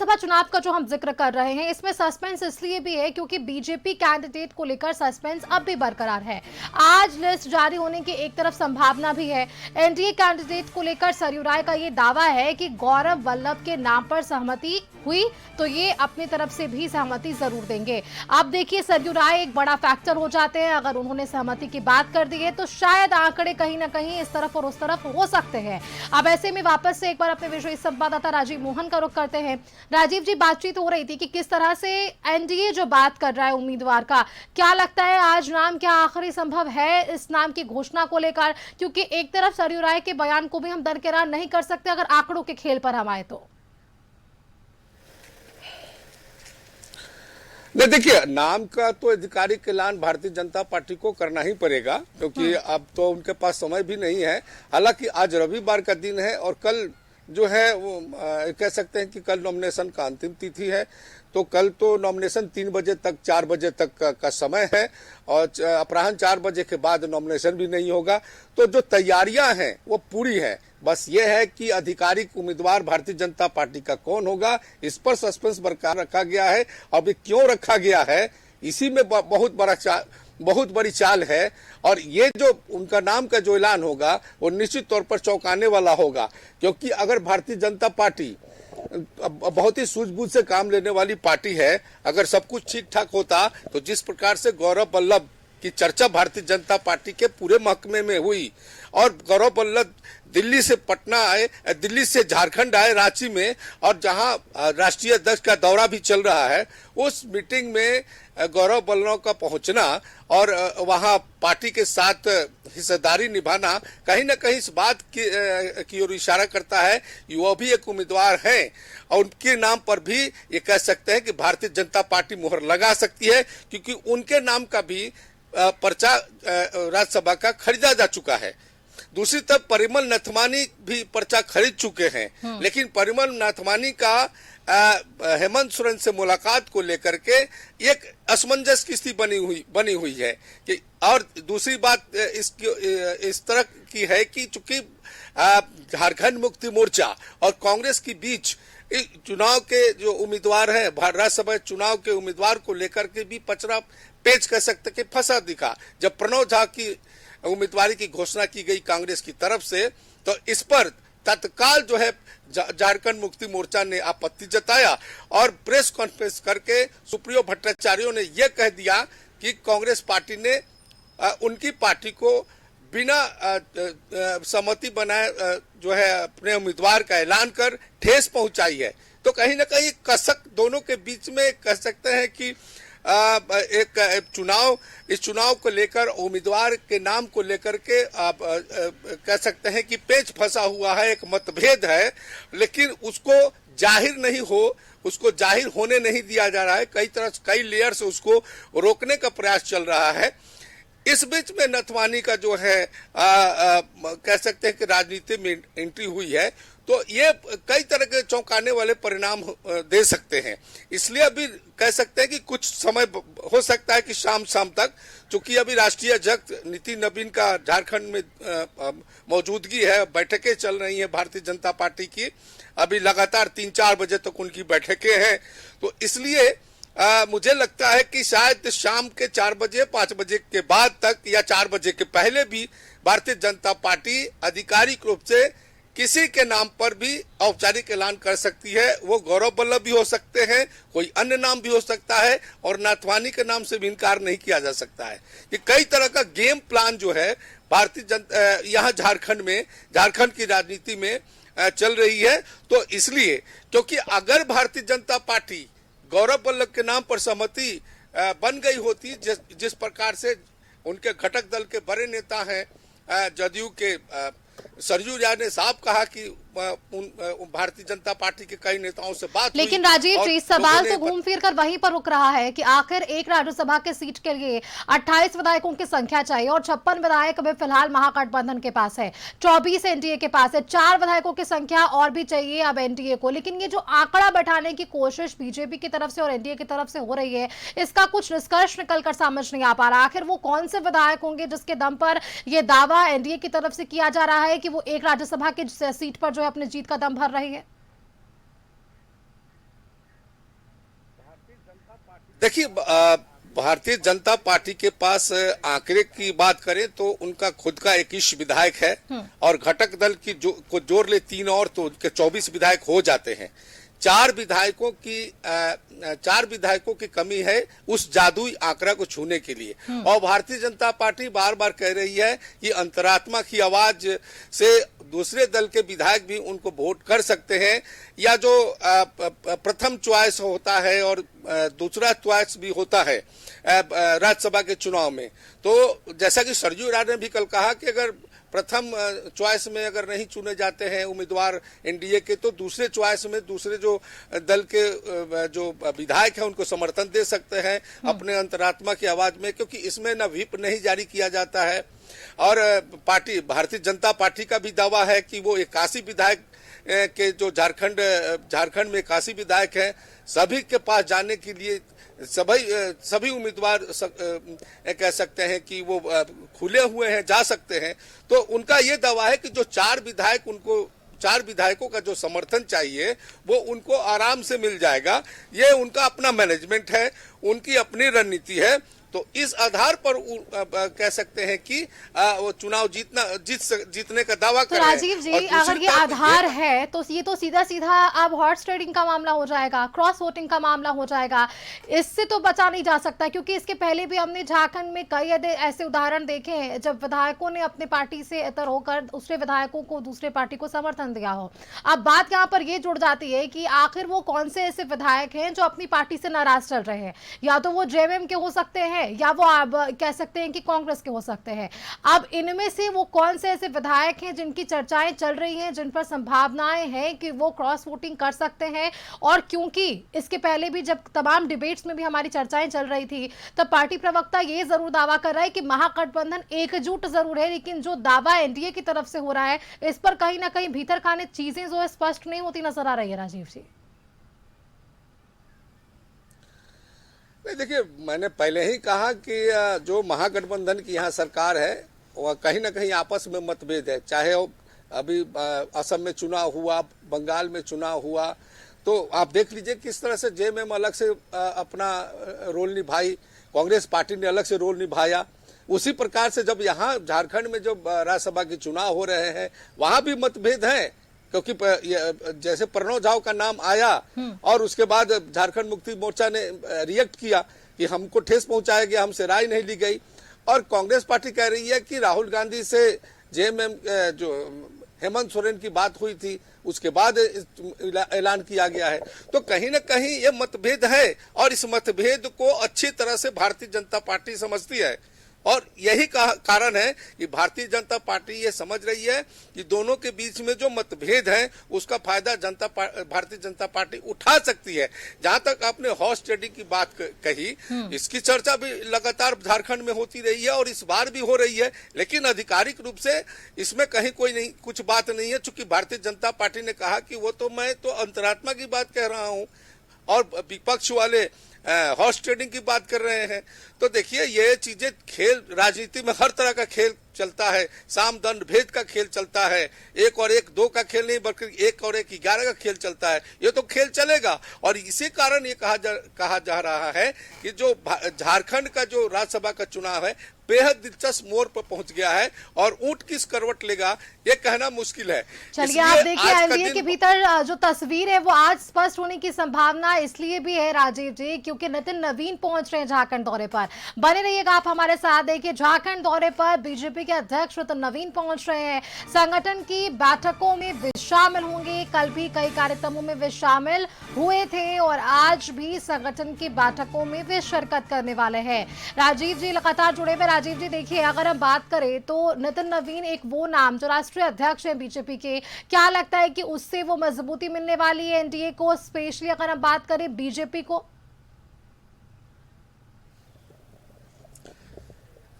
राज्यसभा चुनाव का जो हम जिक्र कर रहे हैं, इसमें सस्पेंस इसलिए भी है क्योंकि बीजेपी कैंडिडेट को लेकर सस्पेंस अब भी बरकरार है। आज लिस्ट जारी होने की एक तरफ संभावना भी है। एनडीए कैंडिडेट को लेकर सरयू राय का ये दावा है कि गौरव वल्लभ के नाम पर सहमति हुई तो ये अपनी तरफ से भी सहमति जरूर देंगे। अब देखिए, सरयू राय एक बड़ा फैक्टर हो जाते हैं। अगर उन्होंने सहमति की बात कर दी है तो शायद आंकड़े कहीं ना कहीं इस तरफ और उस तरफ हो सकते हैं। अब ऐसे में वापस से एक बार अपने विशेष संवाददाता राजीव मोहन का रुख करते हैं। राजीव जी, बातचीत हो रही थी कि किस तरह से एनडीए जो बात कर रहा है उम्मीदवार का, क्या लगता है आज नाम क्या आखिरी संभव है इस नाम की घोषणा को लेकर? क्योंकि एक तरफ सरयू राय के बयान को भी हम दरकिनार नहीं कर सकते अगर आंकड़ों के खेल पर हम आए तो। नहीं, देखिए, नाम का तो आधिकारिक ऐलान भारतीय जनता पार्टी को करना ही पड़ेगा क्योंकि अब तो उनके पास समय भी नहीं है। हालांकि आज रविवार का दिन है और कल जो है वो कह सकते हैं कि कल नॉमिनेशन का अंतिम तिथि है। तो कल तो नॉमिनेशन 3 बजे तक 4 बजे तक का समय है और अपराह्न 4 बजे के बाद नॉमिनेशन भी नहीं होगा। तो जो तैयारियां हैं वो पूरी है। बस ये है कि आधिकारिक उम्मीदवार भारतीय जनता पार्टी का कौन होगा, इस पर सस्पेंस बरकरार रखा गया है। अभी क्यों रखा गया है, इसी में बहुत बड़ी चाल है। और ये जो उनका नाम का जो ऐलान होगा वो निश्चित तौर पर चौंकाने वाला होगा क्योंकि अगर भारतीय जनता पार्टी बहुत ही सूझबूझ से काम लेने वाली पार्टी है, अगर सब कुछ ठीक ठाक होता तो जिस प्रकार से गौरव वल्लभ की चर्चा भारतीय जनता पार्टी के पूरे महकमे में हुई और गौरव वल्लभ दिल्ली से पटना आए, दिल्ली से झारखंड आए रांची में, और जहां राष्ट्रीय अध्यक्ष का दौरा भी चल रहा है, उस मीटिंग में गौरव वल्लभ का पहुंचना और वहां पार्टी के साथ हिस्सेदारी निभाना कहीं न कहीं इस बात की ओर इशारा करता है वो भी एक उम्मीदवार हैं और उनके नाम पर भी ये कह सकते हैं कि भारतीय जनता पार्टी मुहर लगा सकती है क्योंकि उनके नाम का भी पर्चा राज्यसभा का खरीदा जा चुका है। दूसरी तरफ परिमल नथवानी भी पर्चा खरीद चुके हैं, लेकिन परिमल नथवानी का हेमंत सोरेन से मुलाकात को लेकर के एक असमंजस की स्थिति बनी हुई है कि, और दूसरी बात इस तरह की है कि चूंकि झारखंड मुक्ति मोर्चा और कांग्रेस के बीच चुनाव के जो उम्मीदवार हैं, राज्यसभा चुनाव के उम्मीदवार को लेकर के भी पचड़ा पेच कह सकते कि फंसा दिखा। जब प्रणव झा की उम्मीदवारी की घोषणा की गई कांग्रेस की तरफ से तो इस पर तत्काल जो है झारखंड मुक्ति मोर्चा ने आपत्ति जताया और प्रेस कॉन्फ्रेंस करके सुप्रियो भट्टाचार्य ने यह कह दिया कि कांग्रेस पार्टी ने उनकी पार्टी को बिना सहमति बनाए जो है अपने उम्मीदवार का ऐलान कर ठेस पहुंचाई है। तो कहीं ना कहीं कसक दोनों के बीच में कह सकते हैं कि इस चुनाव को लेकर उम्मीदवार के नाम को लेकर के आप कह सकते हैं कि पेच फंसा हुआ है, एक मतभेद है, लेकिन उसको जाहिर होने नहीं दिया जा रहा है। कई लेयर से उसको रोकने का प्रयास चल रहा है। इस बीच में नथवानी का जो है कह सकते हैं कि राजनीति में एंट्री हुई है तो ये कई तरह के चौंकाने वाले परिणाम दे सकते हैं। इसलिए अभी कह सकते हैं कि कुछ समय हो सकता है कि शाम तक, चूंकि अभी राष्ट्रीय अध्यक्ष नितिन नवीन का झारखंड में मौजूदगी है, बैठकें चल रही हैं भारतीय जनता पार्टी की, अभी लगातार 3-4 बजे तक उनकी बैठकें हैं। तो इसलिए मुझे लगता है कि शायद शाम के 4 बजे 5 बजे के बाद तक या 4 बजे के पहले भी भारतीय जनता पार्टी आधिकारिक रूप से किसी के नाम पर भी औपचारिक ऐलान कर सकती है। वो गौरव वल्लभ भी हो सकते हैं, कोई अन्य नाम भी हो सकता है और नाथवानी के नाम से भी इनकार नहीं किया जा सकता है। ये कई तरह का गेम प्लान जो है भारतीय जनता यहाँ झारखंड की राजनीति में चल रही है। तो इसलिए क्योंकि अगर भारतीय जनता पार्टी गौरव वल्लभ के नाम पर सहमति बन गई होती, जिस प्रकार से उनके घटक दल के बड़े नेता हैं जदयू के सरयू राय ने साफ कहा कि भारतीय जनता पार्टी के कई नेताओं से बात लेकिन राजीव जी, सवाल तो घूम फिर कर वहीं पर रुक रहा है कि आखिर एक राज्यसभा के सीट के लिए 28 विधायकों की संख्या चाहिए और 56 विधायक अभी फिलहाल महागठबंधन के पास है, 24 एनडीए के पास है, 4 विधायकों की संख्या और भी चाहिए अब एनडीए को। लेकिन ये जो आंकड़ा बैठाने की कोशिश बीजेपी की तरफ से और एनडीए की तरफ से हो रही है, इसका कुछ निष्कर्ष निकलकर समझ नहीं आ पा रहा। आखिर वो कौन से विधायक होंगे जिसके दम पर यह दावा एनडीए की तरफ से किया जा रहा है कि वो एक राज्यसभा की सीट पर जो है अपनी जीत का दम भर रही है? देखिए, भारतीय जनता पार्टी के पास आंकड़े की बात करें तो उनका खुद का 21 विधायक है और घटक दल की को जोड़ ले 3 और तो उनके 24 विधायक हो जाते हैं। 4 विधायकों की कमी है उस जादुई आंकड़ा को छूने के लिए। और भारतीय जनता पार्टी बार बार कह रही है कि अंतरात्मा की आवाज से दूसरे दल के विधायक भी उनको वोट कर सकते हैं, या जो प्रथम चॉइस होता है और दूसरा चॉइस भी होता है राज्यसभा के चुनाव में। तो जैसा कि सरयू राय ने भी कल कहा कि अगर प्रथम चॉइस में अगर नहीं चुने जाते हैं उम्मीदवार एनडीए के, तो दूसरे चॉइस में दूसरे जो दल के जो विधायक हैं उनको समर्थन दे सकते हैं अपने अंतरात्मा की आवाज में, क्योंकि इसमें न व्हिप नहीं जारी किया जाता है। और पार्टी भारतीय जनता पार्टी का भी दावा है कि वो 81 विधायक के जो झारखंड में 81 विधायक हैं, सभी के पास जाने के लिए सभी उम्मीदवार कह सकते हैं कि वो खुले हुए हैं, जा सकते हैं। तो उनका ये दावा है कि जो 4 विधायकों का जो समर्थन चाहिए वो उनको आराम से मिल जाएगा। ये उनका अपना मैनेजमेंट है, उनकी अपनी रणनीति है। तो इस आधार पर कह सकते हैं कि वो चुनाव जीतने का दावा कर रहे हैं। राजीव जी, अगर ये आधार है तो ये तो सीधा सीधा अब हॉर्स ट्रेडिंग का मामला हो जाएगा, क्रॉस वोटिंग का मामला हो जाएगा। इससे तो बचा नहीं जा सकता, क्योंकि इसके पहले भी हमने झारखंड में कई ऐसे उदाहरण देखे हैं जब विधायकों ने अपने पार्टी से इतर होकर दूसरे विधायकों को दूसरे पार्टी को समर्थन दिया हो। अब बात यहाँ पर ये जुड़ जाती है कि आखिर वो कौन से ऐसे विधायक हैं जो अपनी पार्टी से नाराज चल रहे हैं। या तो वो जेएमएम के हो सकते हैं या वो आप कह सकते हैं कि कांग्रेस के हो सकते हैं। अब इनमें से वो कौन से ऐसे विधायक हैं जिनकी चर्चाएं चल रही हैं, जिन पर संभावनाएं हैं कि वो क्रॉस वोटिंग कर सकते हैं। और क्योंकि इसके पहले भी जब तमाम डिबेट्स में भी हमारी चर्चाएं चल रही थी, तब पार्टी प्रवक्ता ये जरूर दावा कर रहा है कि महागठबंधन एकजुट जरूर है, लेकिन जो दावा एनडीए की तरफ से हो रहा है इस पर कहीं ना कहीं भीतर खाने चीजें जो स्पष्ट नहीं होती नजर आ रही है। राजीव जी, नहीं, देखिए, मैंने पहले ही कहा कि जो महागठबंधन की यहाँ सरकार है वह कहीं ना कहीं आपस में मतभेद है। चाहे वो अभी असम में चुनाव हुआ, बंगाल में चुनाव हुआ, तो आप देख लीजिए किस तरह से जेएमएम अलग से अपना रोल निभाई, कांग्रेस पार्टी ने अलग से रोल निभाया। उसी प्रकार से जब यहाँ झारखंड में जब राज्यसभा के चुनाव हो रहे हैं वहां भी मतभेद है, क्योंकि जैसे प्रणव झा का नाम आया और उसके बाद झारखंड मुक्ति मोर्चा ने रिएक्ट किया कि हमको ठेस पहुंचाया गया, हमसे राय नहीं ली गई। और कांग्रेस पार्टी कह रही है कि राहुल गांधी से जेएमएम जो हेमंत सोरेन की बात हुई थी उसके बाद ऐलान किया गया है। तो कहीं ना कहीं ये मतभेद है और इस मतभेद को अच्छी तरह से भारतीय जनता पार्टी समझती है। और यही कारण है कि भारतीय जनता पार्टी ये समझ रही है कि दोनों के बीच में जो मतभेद है उसका फायदा भारतीय जनता पार्टी उठा सकती है। जहां तक आपने हॉर्स ट्रेडिंग की बात कही, इसकी चर्चा भी लगातार झारखंड में होती रही है और इस बार भी हो रही है, लेकिन आधिकारिक रूप से इसमें कहीं कुछ बात नहीं है। चूंकि भारतीय जनता पार्टी ने कहा कि मैं तो अंतरात्मा की बात कह रहा हूं और विपक्ष वाले हॉर्स ट्रेडिंग की बात कर रहे हैं। तो देखिए, ये चीजें खेल, राजनीति में हर तरह का खेल चलता है, साम दंड भेद का खेल चलता है। 1 और 1 2 का खेल नहीं बल्कि 1 और 1 11 का खेल चलता है। ये तो खेल चलेगा और इसी कारण ये कहा जा रहा है कि जो झारखंड का जो राज्यसभा का चुनाव है बेहद दिलचस्प मोड़ पर पहुंच गया है और ऊंट किस करवट लेगा ये कहना मुश्किल है। चलिए, आप देखिए एनडीए के भीतर जो तस्वीर है वो आज स्पष्ट होने की संभावना इसलिए भी है राजीव जी, क्योंकि नितिन नवीन पहुंच रहे हैं झारखंड दौरे पर। बने रहिएगा आप हमारे साथ। देखिए, झारखंड दौरे पर बीजेपी के अध्यक्ष नितिन नवीन पहुंच रहे हैं। संगठन की बैठकों में वे शामिल होंगे। कल भी कई कार्यक्रमों में वे शामिल हुए थे और आज भी संगठन की बैठकों में वे शिरकत करने वाले हैं। राजीव जी लगातार जुड़े हुए। राजीव जी, देखिए, अगर हम बात करें तो नितिन नवीन एक वो नाम जो राष्ट्रीय अध्यक्ष है बीजेपी के, क्या लगता है कि उससे वो मजबूती मिलने वाली है एनडीए को, स्पेशली अगर हम बात करें बीजेपी को?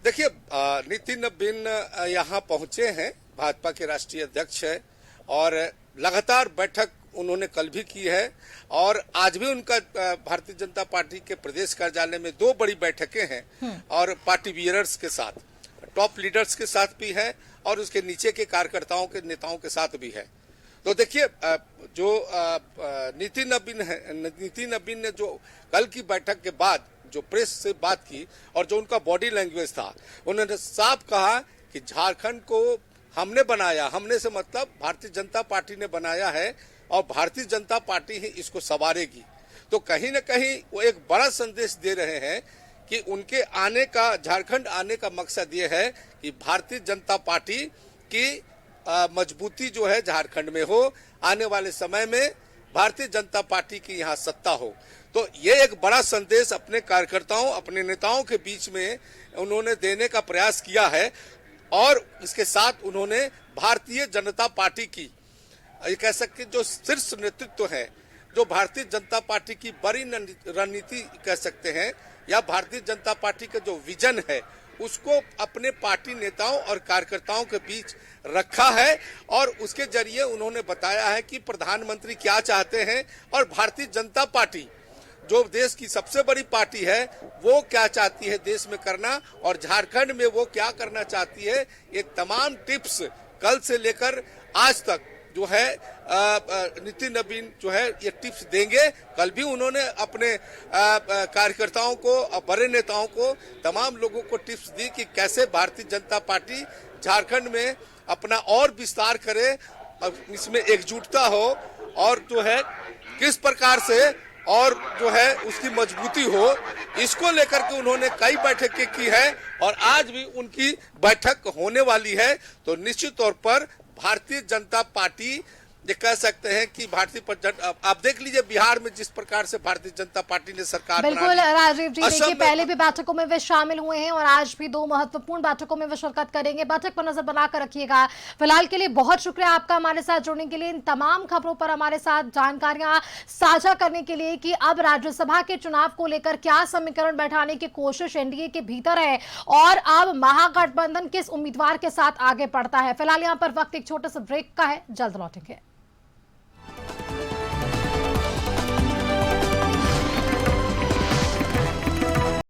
देखिए, नितिन नवीन यहाँ पहुंचे हैं, भाजपा के राष्ट्रीय अध्यक्ष है और लगातार बैठक उन्होंने कल भी की है और आज भी उनका भारतीय जनता पार्टी के प्रदेश कार्यालय में 2 बड़ी बैठकें हैं और पार्टी बियरर्स के साथ, टॉप लीडर्स के साथ भी है और उसके नीचे के कार्यकर्ताओं के नेताओं के साथ भी है। तो देखिए जो नितिन नबीन ने जो कल की बैठक के बाद जो प्रेस से बात की और जो उनका बॉडी लैंग्वेज था, उन्होंने साफ कहा कि झारखंड को हमने बनाया, हमने से मतलब भारतीय जनता पार्टी ने बनाया है और भारतीय जनता पार्टी ही इसको संवारेगी। तो कहीं न कहीं वो एक बड़ा संदेश दे रहे हैं कि उनके आने का, झारखंड आने का मकसद ये है कि भारतीय जनता पार्टी की मजबूती जो है झारखंड में हो, आने वाले समय में भारतीय जनता पार्टी की यहाँ सत्ता हो। तो ये एक बड़ा संदेश अपने कार्यकर्ताओं, अपने नेताओं के बीच में उन्होंने देने का प्रयास किया है और इसके साथ उन्होंने भारतीय जनता पार्टी की, ये कह सकते जो शीर्ष नेतृत्व है, जो भारतीय जनता पार्टी की बड़ी रणनीति कह सकते हैं या भारतीय जनता पार्टी का जो विजन है, उसको अपने पार्टी नेताओं और कार्यकर्ताओं के बीच रखा है और उसके जरिए उन्होंने बताया है कि प्रधानमंत्री क्या चाहते हैं और भारतीय जनता पार्टी जो देश की सबसे बड़ी पार्टी है वो क्या चाहती है देश में करना और झारखंड में वो क्या करना चाहती है। ये तमाम टिप्स कल से लेकर आज तक जो है नितिन नबीन जो है ये टिप्स देंगे। कल भी उन्होंने अपने कार्यकर्ताओं को, बड़े नेताओं को, तमाम लोगों को टिप्स दी कि कैसे भारतीय जनता पार्टी झारखंड में अपना और विस्तार करे, इसमें एकजुटता हो और जो है किस प्रकार से और जो है उसकी मजबूती हो, इसको लेकर के उन्होंने कई बैठकें की है और आज भी उनकी बैठक होने वाली है। तो निश्चित तौर पर भारतीय जनता पार्टी ये कह सकते हैं कि आप देख लीजिए बिहार में जिस प्रकार से भारतीय जनता पार्टी ने सरकार बिल्कुल राजीव जी, देखिए पहले भी बैठकों में वे शामिल हुए हैं और आज भी 2 महत्वपूर्ण बैठकों में वे शिरकत करेंगे। बैठक पर नजर बनाकर रखिएगा। फिलहाल के लिए बहुत शुक्रिया आपका हमारे साथ जुड़ने के लिए, इन तमाम खबरों पर हमारे साथ जानकारियां साझा करने के लिए कि अब राज्यसभा के चुनाव को लेकर क्या समीकरण बैठाने की कोशिश एनडीए के भीतर है और अब महागठबंधन किस उम्मीदवार के साथ आगे बढ़ता है। फिलहाल यहाँ पर वक्त एक छोटे से ब्रेक का है, जल्द लौटेंगे।